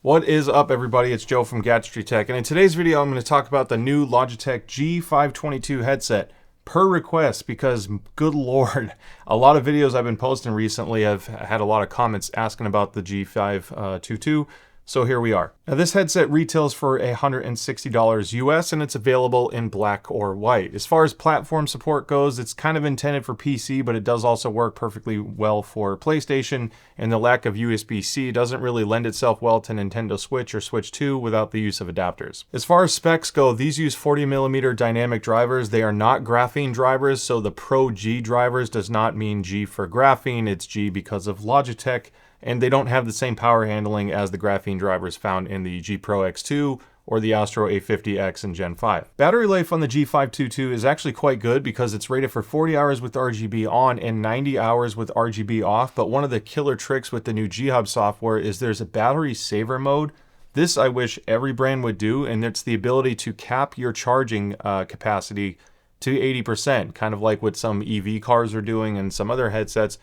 What is up, everybody? It's Joe from Gadgetry Tech, and in today's video I'm going to talk about the new Logitech G522 headset per request, because good lord, a lot of videos I've been posting recently have had a lot of comments asking about the G522, so here we are. Now this headset retails for $160 US and it's available in black or white. As far as platform support goes, it's kind of intended for PC, but it does also work perfectly well for PlayStation, and the lack of USB-C doesn't really lend itself well to Nintendo Switch or Switch 2 without the use of adapters. As far as specs go, these use 40mm dynamic drivers. They are not graphene drivers, so the Pro G drivers does not mean G for graphene, it's G because of Logitech, and they don't have the same power handling as the graphene drivers found in the G Pro X2 or the Astro A50X and Gen 5. Battery life on the G522 is actually quite good because it's rated for 40 hours with RGB on and 90 hours with RGB off, but one of the killer tricks with the new G-Hub software is there's a battery saver mode. This I wish every brand would do, and it's the ability to cap your charging capacity to 80%, kind of like what some EV cars are doing and some other headsets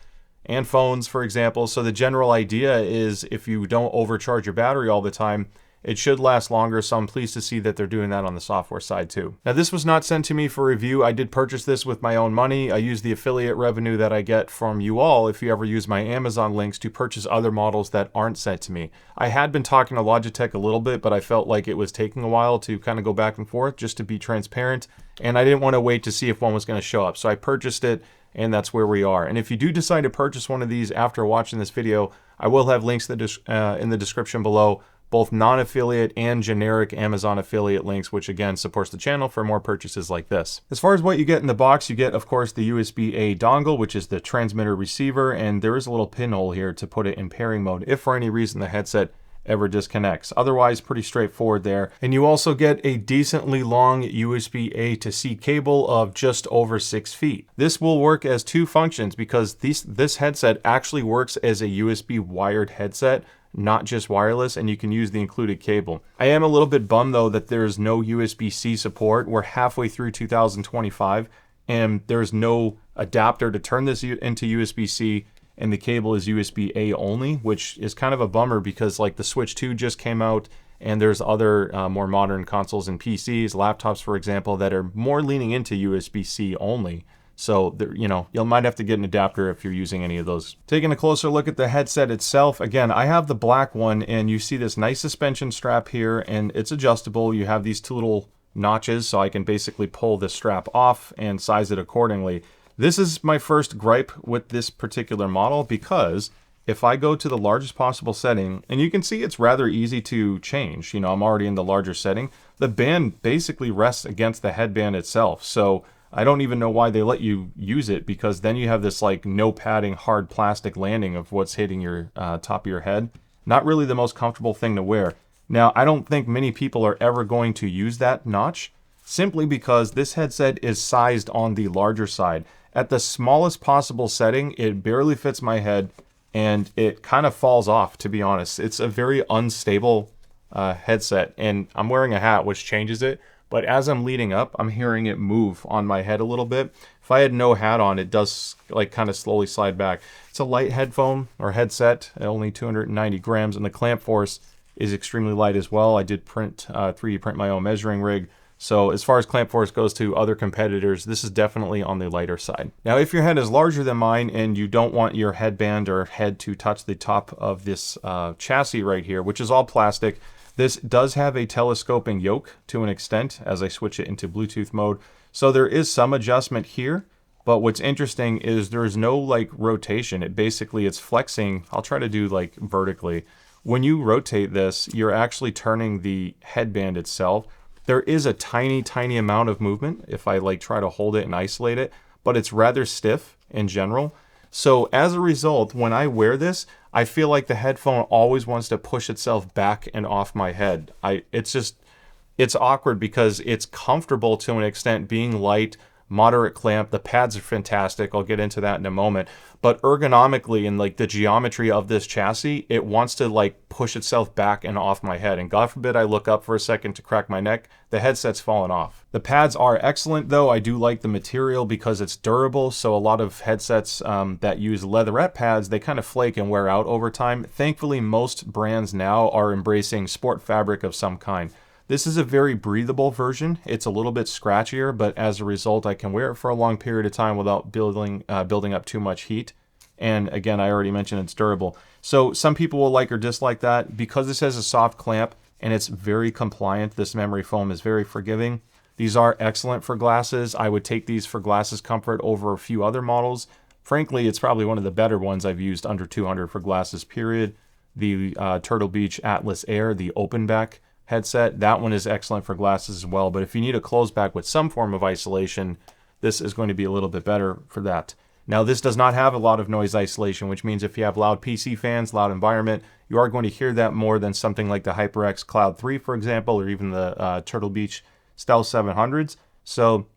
and phones, for example. So the general idea is if you don't overcharge your battery all the time, it should last longer, so I'm pleased to see that they're doing that on the software side too. Now this was not sent to me for review. I did purchase this with my own money. I use the affiliate revenue that I get from you all if you ever use my Amazon links to purchase other models that aren't sent to me. I had been talking to Logitech a little bit, but I felt like it was taking a while to kind of go back and forth just to be transparent, and I didn't want to wait to see if one was going to show up. So I purchased it, and that's where we are. And if you do decide to purchase one of these after watching this video, I will have links in the description below, both non-affiliate and generic Amazon affiliate links, which again supports the channel for more purchases like this. As far as what you get in the box, you get, of course, the USB-A dongle, which is the transmitter receiver, and there is a little pinhole here to put it in pairing mode if for any reason the headset ever disconnects. Otherwise, pretty straightforward there. And you also get a decently long USB-A to C cable of just over 6 feet. This will work as two functions because this headset actually works as a USB wired headset, not just wireless, and you can use the included cable. I am a little bit bummed though that there's no USB-C support. We're halfway through 2025 and there's no adapter to turn this into USB-C, and the cable is USB-A only, which is kind of a bummer because like the Switch 2 just came out, and there's other more modern consoles and PCs, laptops for example, that are more leaning into USB-C only. So there, you might have to get an adapter if you're using any of those. Taking a closer look at the headset itself, again, I have the black one, and you see this nice suspension strap here, and it's adjustable. You have these two little notches, so I can basically pull this strap off and size it accordingly. This is my first gripe with this particular model because if I go to the largest possible setting, and you can see it's rather easy to change, I'm already in the larger setting, the band basically rests against the headband itself. So I don't even know why they let you use it, because then you have this like no padding hard plastic landing of what's hitting your top of your head. Not really the most comfortable thing to wear. Now, I don't think many people are ever going to use that notch, simply because this headset is sized on the larger side. At the smallest possible setting, it barely fits my head, and it kind of falls off, to be honest. It's a very unstable headset, and I'm wearing a hat, which changes it, but as I'm leading up, I'm hearing it move on my head a little bit. If I had no hat on, it does like kind of slowly slide back. It's a light headphone or headset, at only 290 grams, and the clamp force is extremely light as well. I did 3D print my own measuring rig. So as far as clamp force goes to other competitors, this is definitely on the lighter side. Now, if your head is larger than mine and you don't want your headband or head to touch the top of this chassis right here, which is all plastic, this does have a telescoping yoke to an extent as I switch it into Bluetooth mode. So there is some adjustment here, but what's interesting is there's no like rotation. It's flexing. I'll try to do like vertically. When you rotate this, you're actually turning the headband itself. There is a tiny amount of movement if I like try to hold it and isolate it, but it's rather stiff in general. So as a result, when I wear this, I feel like the headphone always wants to push itself back and off my head. It's awkward because it's comfortable to an extent being light, moderate clamp. The pads are fantastic. I'll get into that in a moment. But ergonomically and like the geometry of this chassis, it wants to like push itself back and off my head. And God forbid I look up for a second to crack my neck, the headset's falling off. The pads are excellent though. I do like the material because it's durable. So a lot of headsets that use leatherette pads, they kind of flake and wear out over time. Thankfully, most brands now are embracing sport fabric of some kind. This is a very breathable version. It's a little bit scratchier, but as a result, I can wear it for a long period of time without building up too much heat. And again, I already mentioned it's durable. So some people will like or dislike that. Because this has a soft clamp and it's very compliant, this memory foam is very forgiving. These are excellent for glasses. I would take these for glasses comfort over a few other models. Frankly, it's probably one of the better ones I've used under 200 for glasses, period. The Turtle Beach Atlas Air, the open back headset, that one is excellent for glasses as well. But if you need a closed back with some form of isolation, this is going to be a little bit better for that. Now, this does not have a lot of noise isolation, which means if you have loud PC fans, loud environment, you are going to hear that more than something like the HyperX Cloud 3, for example, or even the Turtle Beach Stealth 700s. So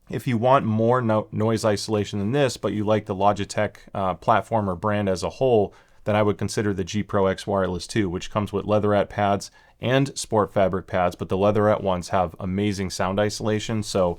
if you want more noise isolation than this, but you like the Logitech platform or brand as a whole, then I would consider the G Pro X Wireless 2, which comes with leatherette pads and sport fabric pads, but the leatherette ones have amazing sound isolation, so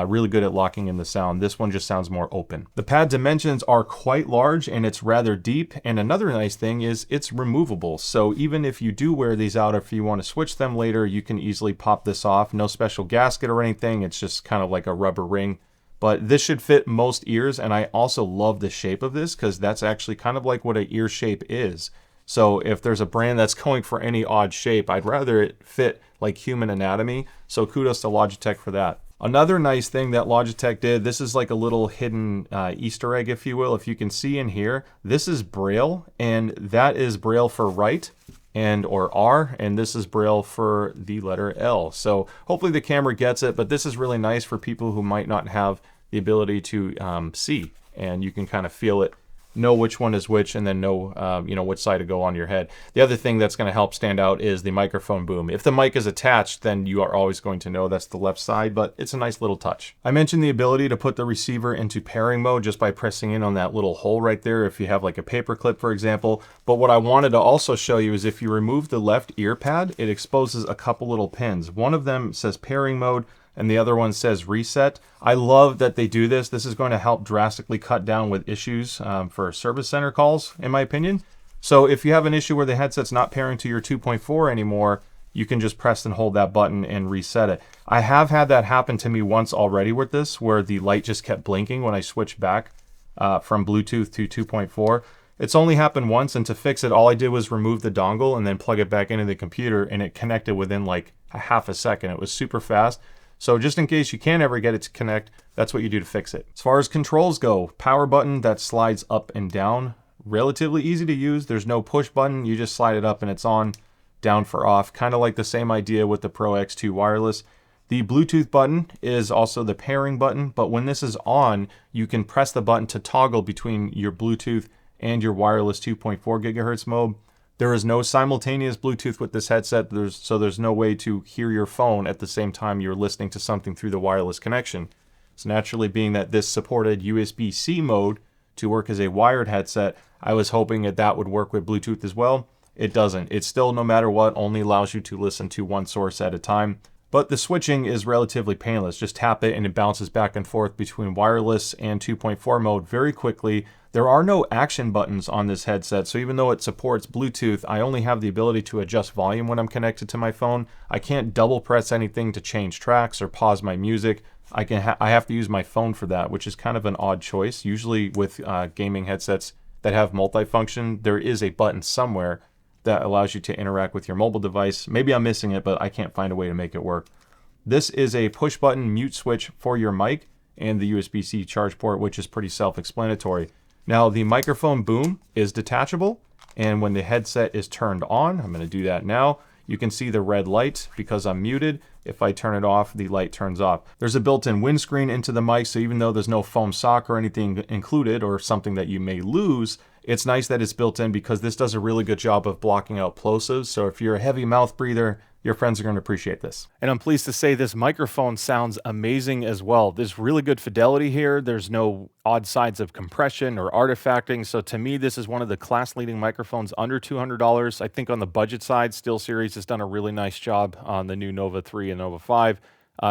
really good at locking in the sound. This one just sounds more open. The pad dimensions are quite large and it's rather deep, and another nice thing is it's removable. So even if you do wear these out, if you want to switch them later, you can easily pop this off. No special gasket or anything, it's just kind of like a rubber ring. But this should fit most ears, and I also love the shape of this because that's actually kind of like what an ear shape is. So if there's a brand that's going for any odd shape, I'd rather it fit like human anatomy. So kudos to Logitech for that. Another nice thing that Logitech did, this is like a little hidden Easter egg, if you will. If you can see in here, this is Braille, and that is Braille for right and or R, and this is Braille for the letter L. So hopefully the camera gets it, but this is really nice for people who might not have the ability to see, and you can kind of feel it, know which one is which, and then know which side to go on your head. The other thing that's going to help stand out is the microphone boom. If the mic is attached, then you are always going to know that's the left side, but it's a nice little touch. I mentioned the ability to put the receiver into pairing mode just by pressing in on that little hole right there if you have like a paper clip, for example. But what I wanted to also show you is if you remove the left ear pad, it exposes a couple little pins. One of them says pairing mode, and the other one says reset. I love that they do this. This is going to help drastically cut down with issues for service center calls, in my opinion. So if you have an issue where the headset's not pairing to your 2.4 anymore, you can just press and hold that button and reset it. I have had that happen to me once already with this, where the light just kept blinking when I switched back from Bluetooth to 2.4. It's only happened once, and to fix it, all I did was remove the dongle and then plug it back into the computer, and it connected within like a half a second. It was super fast. So just in case you can't ever get it to connect, that's what you do to fix it. As far as controls go, power button that slides up and down, relatively easy to use. There's no push button, you just slide it up and it's on, down for off, kind of like the same idea with the Pro X2 wireless. The Bluetooth button is also the pairing button, but when this is on, you can press the button to toggle between your Bluetooth and your wireless 2.4 gigahertz mode. There is no simultaneous Bluetooth with this headset, so there's no way to hear your phone at the same time you're listening to something through the wireless connection. So naturally, being that this supported USB-C mode to work as a wired headset, I was hoping that that would work with Bluetooth as well. It doesn't. It still, no matter what, only allows you to listen to one source at a time. But the switching is relatively painless. Just tap it and it bounces back and forth between wireless and 2.4 mode very quickly. There are no action buttons on this headset, so even though it supports Bluetooth, I only have the ability to adjust volume when I'm connected to my phone. I can't double press anything to change tracks or pause my music. I have to use my phone for that, which is kind of an odd choice. Usually with gaming headsets that have multifunction, there is a button somewhere that allows you to interact with your mobile device. Maybe I'm missing it, but I can't find a way to make it work. This is a push button mute switch for your mic and the USB-C charge port, which is pretty self-explanatory. Now the microphone boom is detachable, and when the headset is turned on, I'm going to do that now, you can see the red light because I'm muted. If I turn it off, the light turns off. There's a built-in windscreen into the mic, so even though there's no foam sock or anything included or something that you may lose, it's nice that it's built in because this does a really good job of blocking out plosives. So if you're a heavy mouth breather, Your friends are going to appreciate this. And I'm pleased to say this microphone sounds amazing as well. There's really good fidelity here. There's no odd sides of compression or artifacting. So to me, this is one of the class-leading microphones under $200. I think on the budget side, SteelSeries has done a really nice job on the new Nova 3 and Nova 5.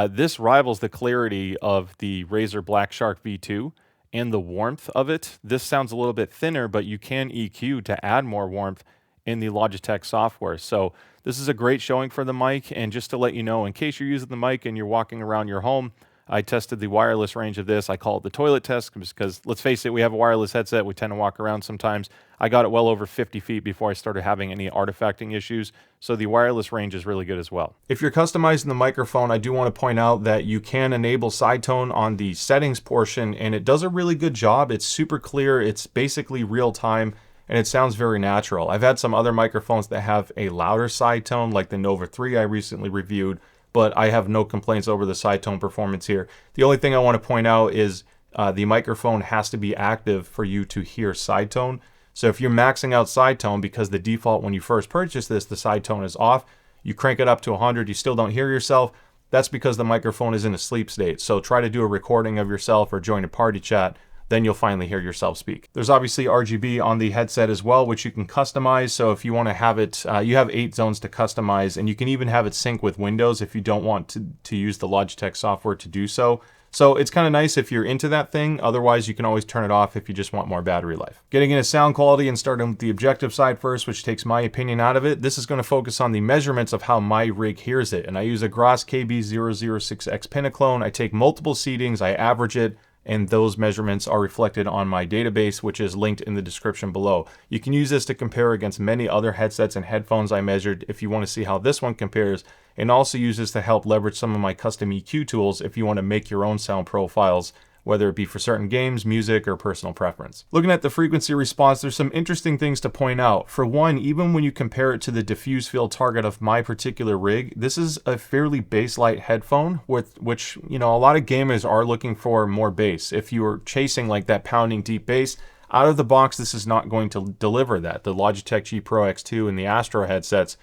This rivals the clarity of the Razer Black Shark V2 and the warmth of it. This sounds a little bit thinner, but you can EQ to add more warmth in the Logitech software. So this is a great showing for the mic. And just to let you know, in case you're using the mic and you're walking around your home, I tested the wireless range of this. I call it the toilet test because let's face it, we have a wireless headset. We tend to walk around sometimes. I got it well over 50 feet before I started having any artifacting issues. So the wireless range is really good as well. If you're customizing the microphone, I do want to point out that you can enable sidetone on the settings portion, and it does a really good job. It's super clear. It's basically real time, and it sounds very natural. I've had some other microphones that have a louder sidetone, like the Nova 3 I recently reviewed, but I have no complaints over the sidetone performance here. The only thing I want to point out is the microphone has to be active for you to hear sidetone. So if you're maxing out sidetone, because the default when you first purchase this, the sidetone is off, you crank it up to 100, you still don't hear yourself, that's because the microphone is in a sleep state. So try to do a recording of yourself or join a party chat, then you'll finally hear yourself speak. There's obviously RGB on the headset as well, which you can customize. So if you want to have it, you have 8 zones to customize, and you can even have it sync with Windows if you don't want to use the Logitech software to do so. So it's kind of nice if you're into that thing. Otherwise, you can always turn it off if you just want more battery life. Getting into sound quality and starting with the objective side first, which takes my opinion out of it. This is going to focus on the measurements of how my rig hears it. And I use a Gross KB006X Pinaclone. I take multiple seatings, I average it, and those measurements are reflected on my database, which is linked in the description below. You can use this to compare against many other headsets and headphones I measured if you want to see how this one compares, and also use this to help leverage some of my custom EQ tools if you want to make your own sound profiles, whether it be for certain games, music, or personal preference. Looking at the frequency response, there's some interesting things to point out. For one, even when you compare it to the diffuse field target of my particular rig, this is a fairly bass light headphone, with which, you know, a lot of gamers are looking for more bass. If you are chasing like that pounding deep bass, out of the box, this is not going to deliver that. The Logitech G Pro X2 and the Astro headsets,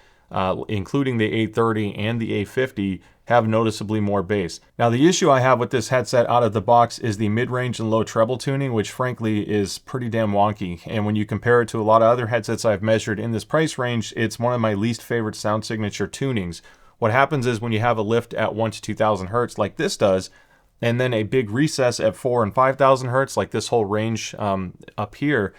including the A30 and the A50, have noticeably more bass. Now, the issue I have with this headset out of the box is the mid-range and low treble tuning, which frankly is pretty damn wonky. And when you compare it to a lot of other headsets I've measured in this price range, it's one of my least favorite sound signature tunings. What happens is when you have a lift at 1,000 to 2,000 hertz like this does, and then a big recess at 4,000 and 5,000 hertz like this whole range up here,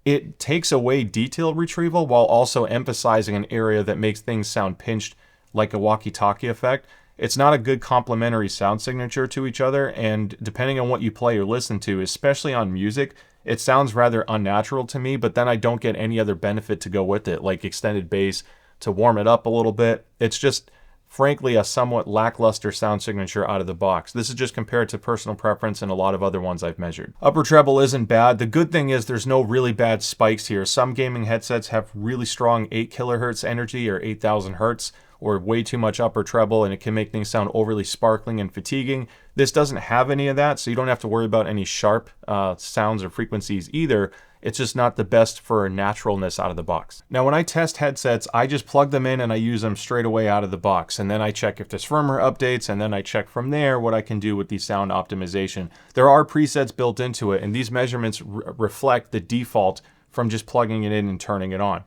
it takes away detail retrieval while also emphasizing an area that makes things sound pinched like a walkie-talkie effect. It's not a good complementary sound signature to each other, and depending on what you play or listen to, especially on music, it sounds rather unnatural to me, but then I don't get any other benefit to go with it, like extended bass to warm it up a little bit. It's just, frankly, a somewhat lackluster sound signature out of the box. This is just compared to personal preference and a lot of other ones I've measured. Upper treble isn't bad. The good thing is there's no really bad spikes here. Some gaming headsets have really strong 8 kilohertz energy or 8,000 hertz, or way too much upper treble, and it can make things sound overly sparkling and fatiguing. This doesn't have any of that, so you don't have to worry about any sharp sounds or frequencies either. It's just not the best for naturalness out of the box. Now, when I test headsets, I just plug them in and I use them straight away out of the box. And then I check if there's firmware updates, and then I check from there what I can do with the sound optimization. There are presets built into it, and these measurements reflect the default from just plugging it in and turning it on.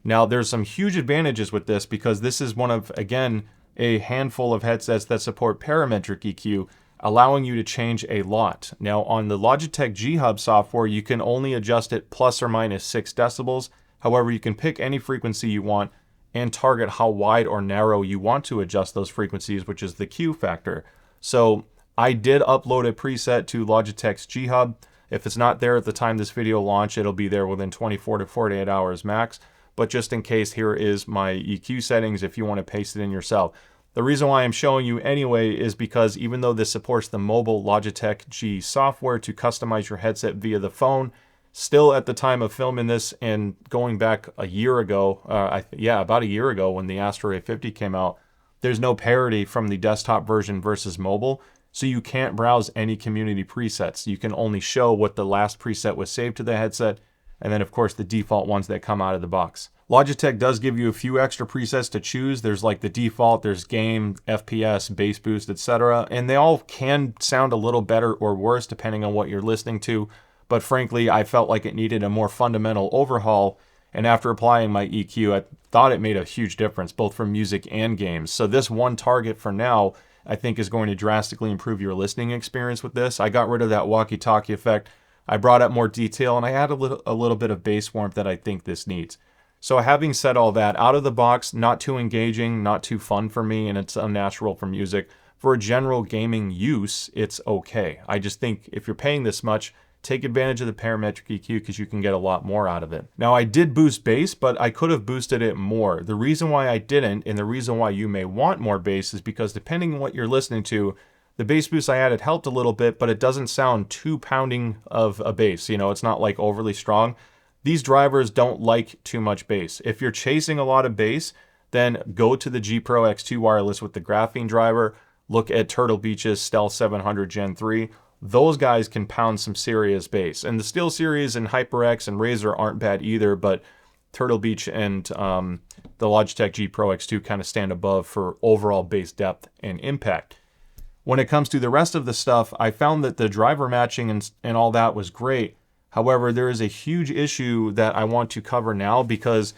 Now, there's some huge advantages with this because this is one of, again, a handful of headsets that support parametric EQ, allowing you to change a lot. Now, on the Logitech G Hub software, you can only adjust it plus or minus 6 decibels. However, you can pick any frequency you want and target how wide or narrow you want to adjust those frequencies, which is the Q factor. So I did upload a preset to Logitech's G Hub. If it's not there at the time this video launched, it'll be there within 24 to 48 hours max. But just in case, here is my EQ settings if you want to paste it in yourself. The reason why I'm showing you anyway is because even though this supports the mobile Logitech G software to customize your headset via the phone, still at the time of filming this and going back a year ago, about a year ago when the Astro A50 came out, there's no parity from the desktop version versus mobile. So you can't browse any community presets. You can only show what the last preset was saved to the headset, and then of course the default ones that come out of the box. Logitech does give you a few extra presets to choose. There's like the default, there's game, FPS, bass boost, etc. And they all can sound a little better or worse depending on what you're listening to. But frankly, I felt like it needed a more fundamental overhaul. And after applying my EQ, I thought it made a huge difference, both for music and games. So this one target for now, I think is going to drastically improve your listening experience with this. I got rid of that walkie-talkie effect. I brought up more detail, and I added a little bit of bass warmth that I think this needs. So having said all that, out of the box, not too engaging, not too fun for me, and it's unnatural for music. For a general gaming use, it's okay. I just think if you're paying this much, take advantage of the parametric EQ because you can get a lot more out of it. Now, I did boost bass, but I could have boosted it more. The reason why I didn't, and the reason why you may want more bass, is because depending on what you're listening to, the bass boost I added helped a little bit, but it doesn't sound too pounding of a bass. You know, it's not like overly strong. These drivers don't like too much bass. If you're chasing a lot of bass, then go to the G Pro X2 wireless with the graphene driver. Look at Turtle Beach's Stealth 700 Gen 3. Those guys can pound some serious bass. And the Steel Series and HyperX and Razer aren't bad either, but Turtle Beach and the Logitech G Pro X2 kind of stand above for overall bass depth and impact. When it comes to the rest of the stuff, I found that the driver matching and all that was great. However, there is a huge issue that I want to cover now because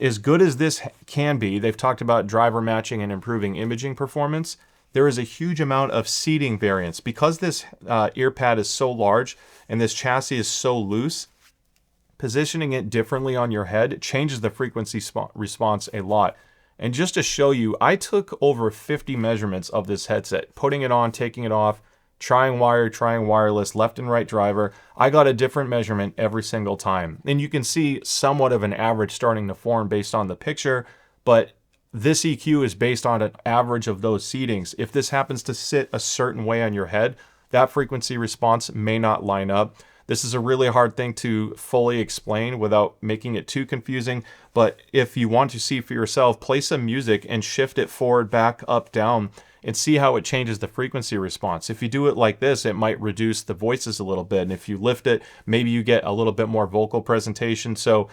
as good as this can be, they've talked about driver matching and improving imaging performance. There is a huge amount of seating variance. Because this ear pad is so large and this chassis is so loose, positioning it differently on your head changes the frequency response a lot. And just to show you, I took over 50 measurements of this headset, putting it on, taking it off, trying wired, trying wireless, left and right driver. I got a different measurement every single time. And you can see somewhat of an average starting to form based on the picture, but this EQ is based on an average of those seatings. If this happens to sit a certain way on your head, that frequency response may not line up. This is a really hard thing to fully explain without making it too confusing, but if you want to see for yourself, play some music and shift it forward, back, up, down, and see how it changes the frequency response. If you do it like this, it might reduce the voices a little bit, and if you lift it, maybe you get a little bit more vocal presentation. So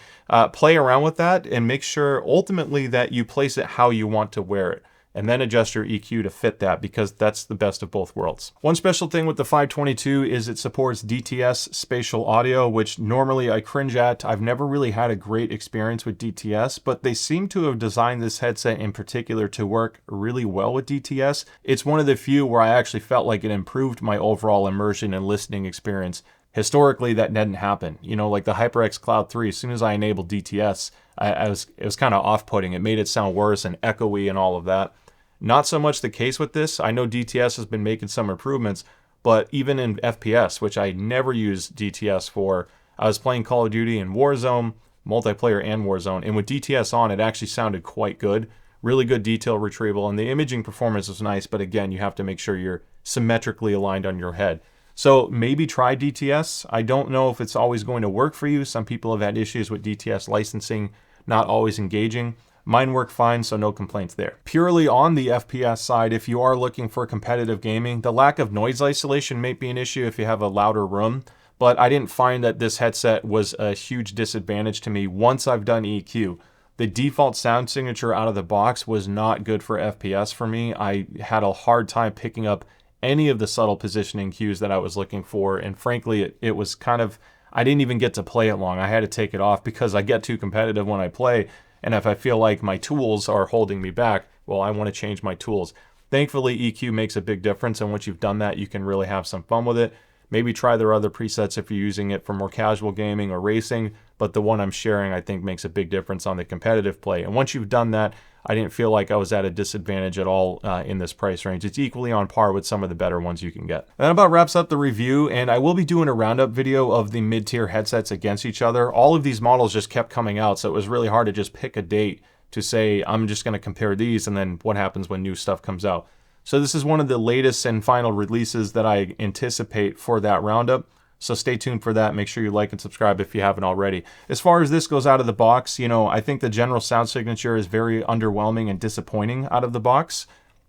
play around with that and make sure ultimately that you place it how you want to wear it, and then adjust your EQ to fit that, because that's the best of both worlds. One special thing with the 522 is it supports DTS spatial audio, which normally I cringe at. I've never really had a great experience with DTS, but they seem to have designed this headset in particular to work really well with DTS. It's one of the few where I actually felt like it improved my overall immersion and listening experience. Historically, that didn't happen. You know, like the HyperX Cloud 3, as soon as I enabled DTS, it was kind of off-putting. It made it sound worse and echoey and all of that. Not so much the case with this. I know DTS has been making some improvements, but even in FPS, which I never use DTS for, I was playing Call of Duty in Warzone, multiplayer and Warzone, and with DTS on, it actually sounded quite good. Really good detail retrieval, and the imaging performance was nice, but again, you have to make sure you're symmetrically aligned on your head. So maybe try DTS. I don't know if it's always going to work for you. Some people have had issues with DTS licensing, not always engaging. Mine work fine, so no complaints there. Purely on the FPS side, if you are looking for competitive gaming, the lack of noise isolation may be an issue if you have a louder room, but I didn't find that this headset was a huge disadvantage to me once I've done EQ. The default sound signature out of the box was not good for FPS for me. I had a hard time picking up any of the subtle positioning cues that I was looking for, and frankly, it was kind of, I didn't even get to play it long. I had to take it off because I get too competitive when I play. And if I feel like my tools are holding me back, well, I want to change my tools. Thankfully, EQ makes a big difference, and once you've done that, you can really have some fun with it. Maybe try their other presets if you're using it for more casual gaming or racing, but the one I'm sharing I think makes a big difference on the competitive play. And once you've done that, I didn't feel like I was at a disadvantage at all in this price range. It's equally on par with some of the better ones you can get. That about wraps up the review, and I will be doing a roundup video of the mid-tier headsets against each other. All of these models just kept coming out, so it was really hard to just pick a date to say, I'm just going to compare these, and then what happens when new stuff comes out. So this is one of the latest and final releases that I anticipate for that roundup. So stay tuned for that. Make sure you like and subscribe if you haven't already. As far as this goes out of the box, you know, I think the general sound signature is very underwhelming and disappointing out of the box.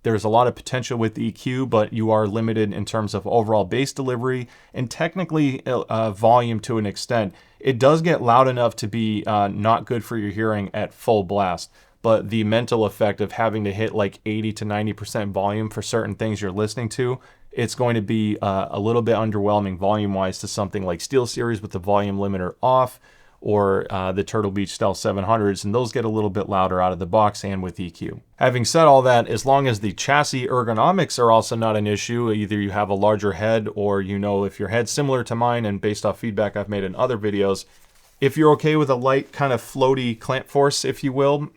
There's a lot of potential with EQ, but you are limited in terms of overall bass delivery and technically volume to an extent. It does get loud enough to be not good for your hearing at full blast, but the mental effect of having to hit like 80 to 90% volume for certain things you're listening to, it's going to be a little bit underwhelming volume-wise to something like SteelSeries with the volume limiter off, or the Turtle Beach Stealth 700s, and those get a little bit louder out of the box and with EQ. Having said all that, as long as the chassis ergonomics are also not an issue, either you have a larger head or if your head's similar to mine, and based off feedback I've made in other videos, if you're okay with a light kind of floaty clamp force, if you will,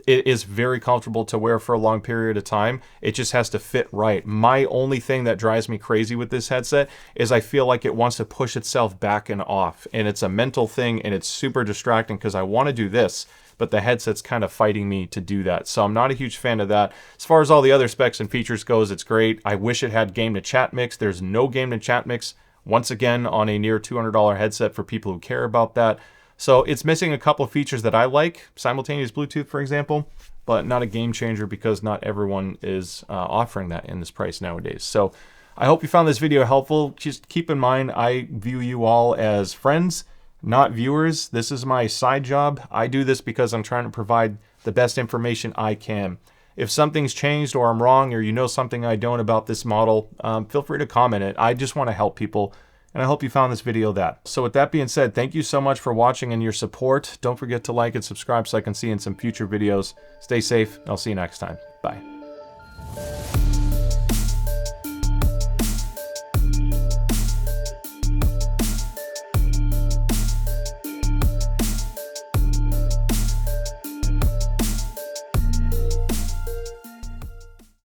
it is very comfortable to wear for a long period of time. It just has to fit right. My only thing that drives me crazy with this headset is I feel like it wants to push itself back and off. And it's a mental thing, and it's super distracting because I want to do this, but the headset's kind of fighting me to do that. So I'm not a huge fan of that. As far as all the other specs and features goes, it's great. I wish it had game to chat mix. There's no game to chat mix. Once again, on a near $200 headset for people who care about that. So it's missing a couple of features that I like, simultaneous Bluetooth, for example, but not a game changer because not everyone is offering that in this price nowadays. So I hope you found this video helpful. Just keep in mind, I view you all as friends, not viewers. This is my side job. I do this because I'm trying to provide the best information I can. If something's changed or I'm wrong, or you know something I don't about this model, feel free to comment it. I just want to help people, and I hope you found this video that. So with that being said, thank you so much for watching and your support. Don't forget to like and subscribe so I can see you in some future videos. Stay safe. I'll see you next time. Bye.